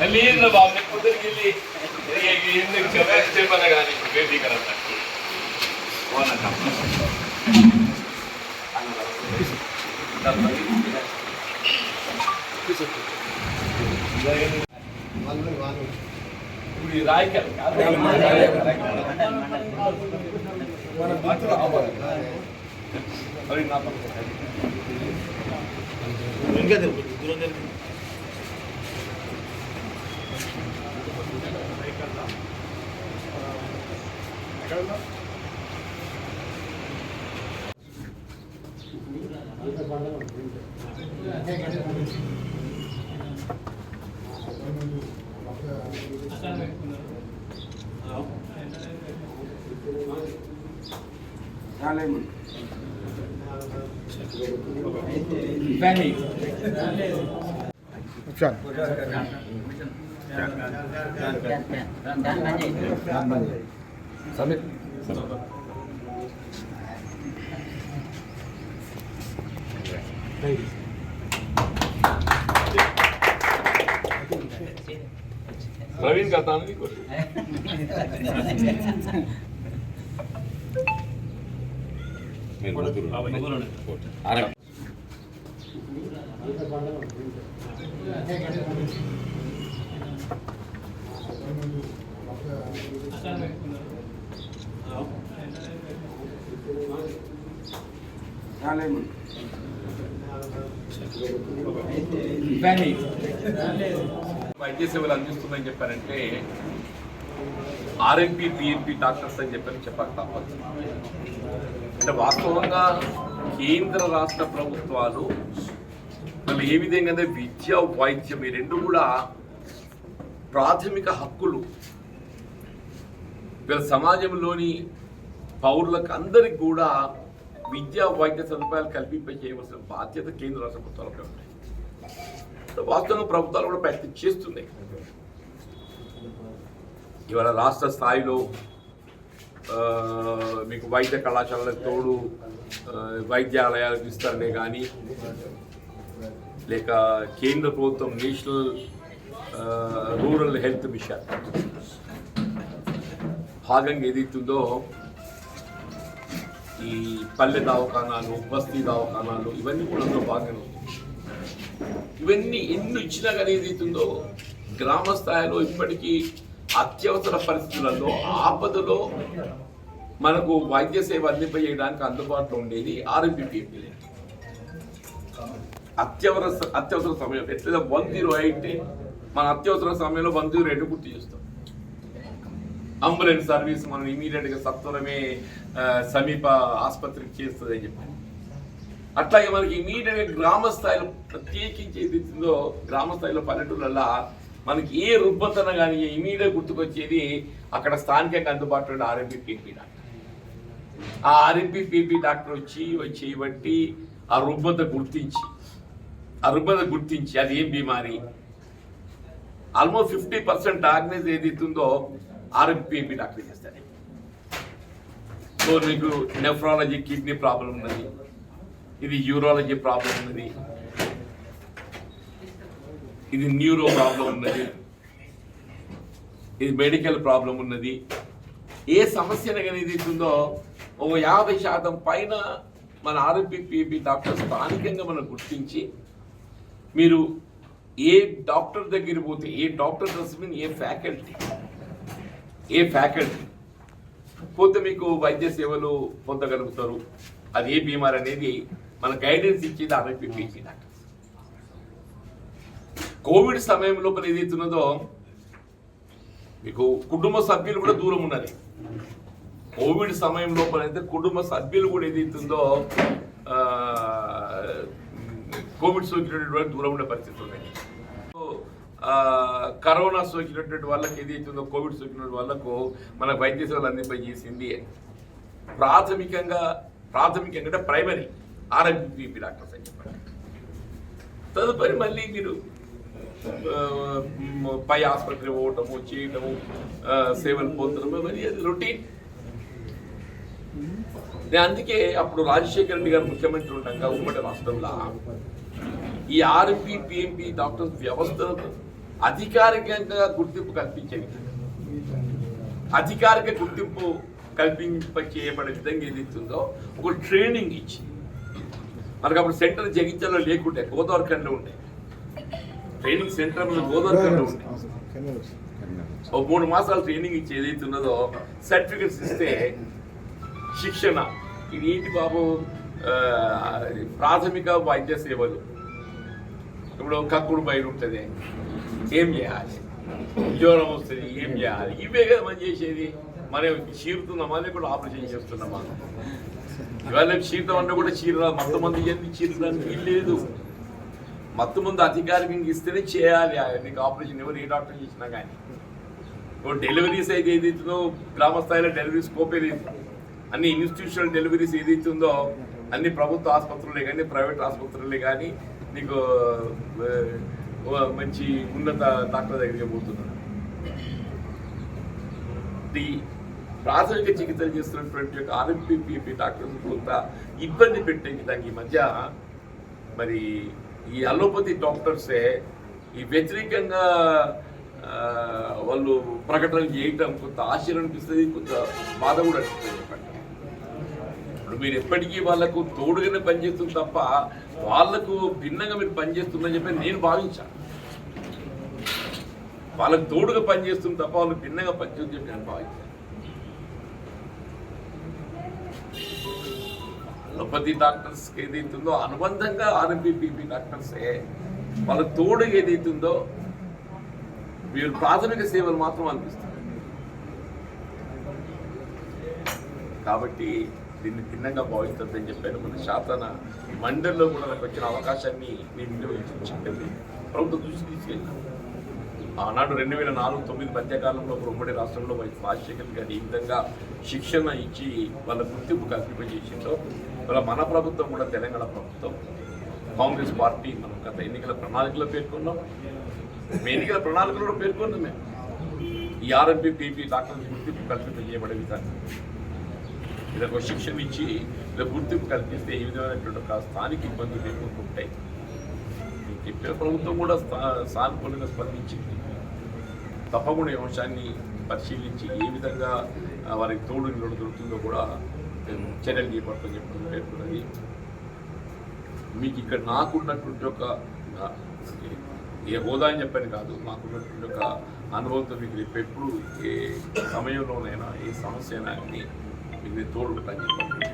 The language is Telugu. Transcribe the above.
లేదు బాబు కుదిరికి చెప్పన కానీ వేడి కరంట రాయకల్ ఇంకా దూరం Samit. Praveen का था नहीं कोई వైద్య సేవలు అందిస్తుందని చెప్పారంటే ఆర్ఎంపీ పిఎంపీ డాక్టర్స్ అని చెప్పక తప్పదు. అంటే వాస్తవంగా కేంద్ర రాష్ట్ర ప్రభుత్వాలు వాళ్ళు ఏ విధంగా విద్య వైద్యం ఈ రెండు కూడా ప్రాథమిక హక్కులు వీళ్ళ సమాజంలోని పౌరులకు అందరికి కూడా విద్యా వైద్య సదుపాయాలు కల్పింప చేయవలసిన బాధ్యత కేంద్ర రాష్ట్ర ప్రభుత్వాలపై ఉంటాయి. వాస్తవంగా ప్రభుత్వాలు కూడా ప్రయత్నం చేస్తున్నాయి. ఇవాళ రాష్ట్ర స్థాయిలో మీకు వైద్య కళాశాలలకు తోడు వైద్యాలయాల విస్తరణే కానీ లేక కేంద్ర ప్రభుత్వం నేషనల్ రూరల్ హెల్త్ మిషన్ భాగంగా ఏదైతుందో ఈ పల్లె దవాఖానాలు బస్తీ దవాఖానాలు ఇవన్నీ కూడా అందులో భాగంగా ఉంది. ఇవన్నీ ఎన్ని ఇచ్చినా కానీ ఏదైతుందో గ్రామ స్థాయిలో ఇప్పటికీ అత్యవసర పరిస్థితులలో ఆపదలో మనకు వైద్య సేవ అందింపజేయడానికి అందుబాటులో ఉండేది ఆర్ఎంపీ. అత్యవసర సమయం ఎట్లా 108 మన అత్యవసర సమయంలో 108 గుర్తు చేస్తాం. అంబులెన్స్ సర్వీస్ మనం ఇమీడియట్గా సత్వరమే సమీప ఆసుపత్రికి చేస్తుంది అని చెప్పి అట్లాగే మనకి ఇమీడియట్గా గ్రామ స్థాయిలో ప్రత్యేకించి ఏదైతుందో గ్రామ స్థాయిలో పల్లెటూళ్ళల్లో మనకి ఏ రుగ్మతన కానీ ఇమీడియట్ గుర్తుకొచ్చేది అక్కడ స్థానికంగా అందుబాటులో ఉన్న ఆర్ఎంపీ పీపీ డాక్టర్. ఆ ఆర్ఎంపీ పీపీ డాక్టర్ వచ్చి బట్టి ఆ రుగ్మత గుర్తించి అది ఏం బీమారి ఆల్మోస్ట్ 50% డయాగ్నోస్ ఏదైతుందో ఆర్ఎంపీ పీపీ డాక్టర్ చేస్తారు. సో మీకు నెఫ్రాలజీ కిడ్నీ ప్రాబ్లం ఉన్నది, ఇది యూరాలజీ ప్రాబ్లం ఉన్నది, ఇది న్యూరో ప్రాబ్లం ఉన్నది, ఇది మెడికల్ ప్రాబ్లం ఉన్నది. ఏ సమస్యను కానీ ఏదైతుందో ఒక 50% పైన మన ఆర్ఎంపీ పీపీ డాక్టర్ స్థానికంగా మనం గుర్తించి మీరు ఏ డాక్టర్ దగ్గర పోతే ఏ డాక్టర్ మీన్ ఏ ఫ్యాకల్టీ పోతే మీకు వైద్య సేవలు పొందగలుగుతారు. అది ఏ బీమార్ అనేది మన గైడెన్స్ ఇచ్చేది ఆర్ఎంపీ పీపీ డాక్టర్. కోవిడ్ సమయం లోపల ఏదైతున్నదో మీకు కుటుంబ సభ్యులు కూడా దూరం ఉన్నది. కోవిడ్ సమయం లోపల అయితే కుటుంబ సభ్యులు కూడా ఏదైతుందో కోవిడ్ సోకినటువంటి దూరం ఉండే పరిస్థితి ఉన్నాయి. కరోనా సోకినటువంటి వాళ్ళకి ఏదైతుందో కోవిడ్ సోకినటువంటి వాళ్ళకు మన వైద్య సేవలు అందింపజేసింది ప్రాథమికంగా అంటే ప్రైమరీ ఆర్ఎంపీ పీపీ డాక్టర్స్ అని చెప్పండి. తదుపరి మళ్ళీ మీరు పై ఆసుపత్రి పోవటము చేయటము సేవలు పొందడము మరి అది రొటీన్. నేను అందుకే అప్పుడు రాజశేఖర రెడ్డి గారు ముఖ్యమంత్రి ఉండగా ఉమ్మడి రాష్ట్రంలో ఈ ఆర్ఎంపీ పిఎంపీ డాక్టర్స్ వ్యవస్థను అధికారికంగా గుర్తింపు కల్పించే విధంగా, అధికారిక గుర్తింపు చేయబడే విధంగా ఏదైతుందో ఒక ట్రైనింగ్ ఇచ్చి, మనకు అప్పుడు సెంటర్ జగిత్యాలలో లేకుంటే గోదావరిఖండ్లో ఉండే ట్రైనింగ్ సెంటర్ గోదావరిఖండ్లో ఉండే ఓ 3 మాసాలు ట్రైనింగ్ ఇచ్చి ఏదైతున్నదో సర్టిఫికెట్స్ ఇస్తే శిక్షణ. ఇది ఏంటి బాబు, ప్రాథమిక వైద్య సేవలు. ఇప్పుడు కక్కుడు బయలు ఉంటుంది, ఏం చేయాలి, జ్వరం వస్తుంది ఏం చేయాలి, ఇవే కదా మనం చేసేది. మనం చీరుతున్నామా లేకుండా ఆపరేషన్ చేస్తున్నామా? ఇవాళ చీరతం అంటే కూడా చీర మత్తు మంది చెప్పి చీరడానికి వీల్లేదు. మత్తు మందు అధికారికంగా ఇస్తేనే చేయాలి. నీకు ఆపరేషన్ ఎవరు ఏ డాక్టర్ చేసినా కానీ. డెలివరీస్ అయితే ఏదైతుందో గ్రామ స్థాయిలో డెలివరీ స్కోపే లేదు. అన్ని ఇన్స్టిట్యూషనల్ డెలివరీస్ ఏదైతుందో అన్ని ప్రభుత్వ ఆసుపత్రులే కానీ ప్రైవేట్ ఆసుపత్రులే కానీ నీకు మంచి ఉన్నత డాక్టర్ దగ్గరికి పోతున్నాడు. ఈ ప్రాథమిక చికిత్సలు చేస్తున్నటువంటి యొక్క ఆర్ఎంపీ డాక్టర్స్ కొంత ఇబ్బంది పెట్టే విధంగా ఈ మధ్య మరి ఈ అలోపతి డాక్టర్సే ఈ వ్యతిరేకంగా వాళ్ళు ప్రకటనలు చేయటం కొంత ఆశ్చర్యం అనిపిస్తుంది, కొంత బాధ కూడా అనిపిస్తుంది. ఇప్పుడు మీరు ఎప్పటికీ వాళ్ళకు తోడుగానే పనిచేస్తుంది తప్ప వాళ్ళకు భిన్నంగా మీరు పనిచేస్తుందని చెప్పి నేను భావించాను. వాళ్ళకు తోడుగా పనిచేస్తుంది తప్ప వాళ్ళు భిన్నంగా పనిచేస్తుందని చెప్పి నేను భావించాను. అలోపతి డాక్టర్స్కి ఏదైతుందో అనుబంధంగా ఆర్ఎంపీ డాక్టర్సే వాళ్ళ తోడుగా ఏదైతుందో వీరు ప్రాథమిక సేవలు మాత్రం అనిపిస్తుంది. కాబట్టి దీన్ని భిన్నంగా భావిస్తుందని చెప్పాను. మన శాసన మండలిలో కూడా నాకు వచ్చిన అవకాశాన్ని నేను వినియోగించి చెప్పేది ప్రభుత్వం దృష్టి తీసుకెళ్ళాను. ఆనాడు 2004-09 మధ్యకాలంలో ఉమ్మడి రాష్ట్రంలో రాజశేఖర్ గారు ఈ విధంగా శిక్షణ ఇచ్చి వాళ్ళ గుర్తింపు కల్పింపజేసిందో వాళ్ళ మన ప్రభుత్వం కూడా తెలంగాణ ప్రభుత్వం కాంగ్రెస్ పార్టీ మనం గత ఎన్నికల ప్రణాళికలో పేర్కొన్నాం. ఎన్నికల ప్రణాళికలో పేర్కొన్నాం మేము ఈ ఆర్ఎంపీ డాక్టర్ గుర్తింపు కల్పింపజేయబడే విధంగా వీళ్ళకు శిక్షణ ఇచ్చి ఇలా గుర్తింపు కల్పిస్తే ఏ విధమైనటువంటి ఒక స్థానిక ఇబ్బందులు లేకుండా ఉంటాయి. చెప్పిన ప్రభుత్వం కూడా సానుకూలంగా స్పందించింది. తప్పకుండా ఈ అంశాన్ని పరిశీలించి ఏ విధంగా వారికి తోడు దొరుకుతుందో కూడా చర్యలు చేపడతామని చెప్పడం పేర్కొన్నది. మీకు ఇక్కడ నాకున్నటువంటి ఒక ఏ హోదా అని చెప్పని కాదు, నాకున్నటువంటి ఒక అనుభవంతో మీకు ఎప్పుడు ఏ సమయంలోనైనా ఏ సమస్య అయినా మీకు తోడు పని చెప్పండి.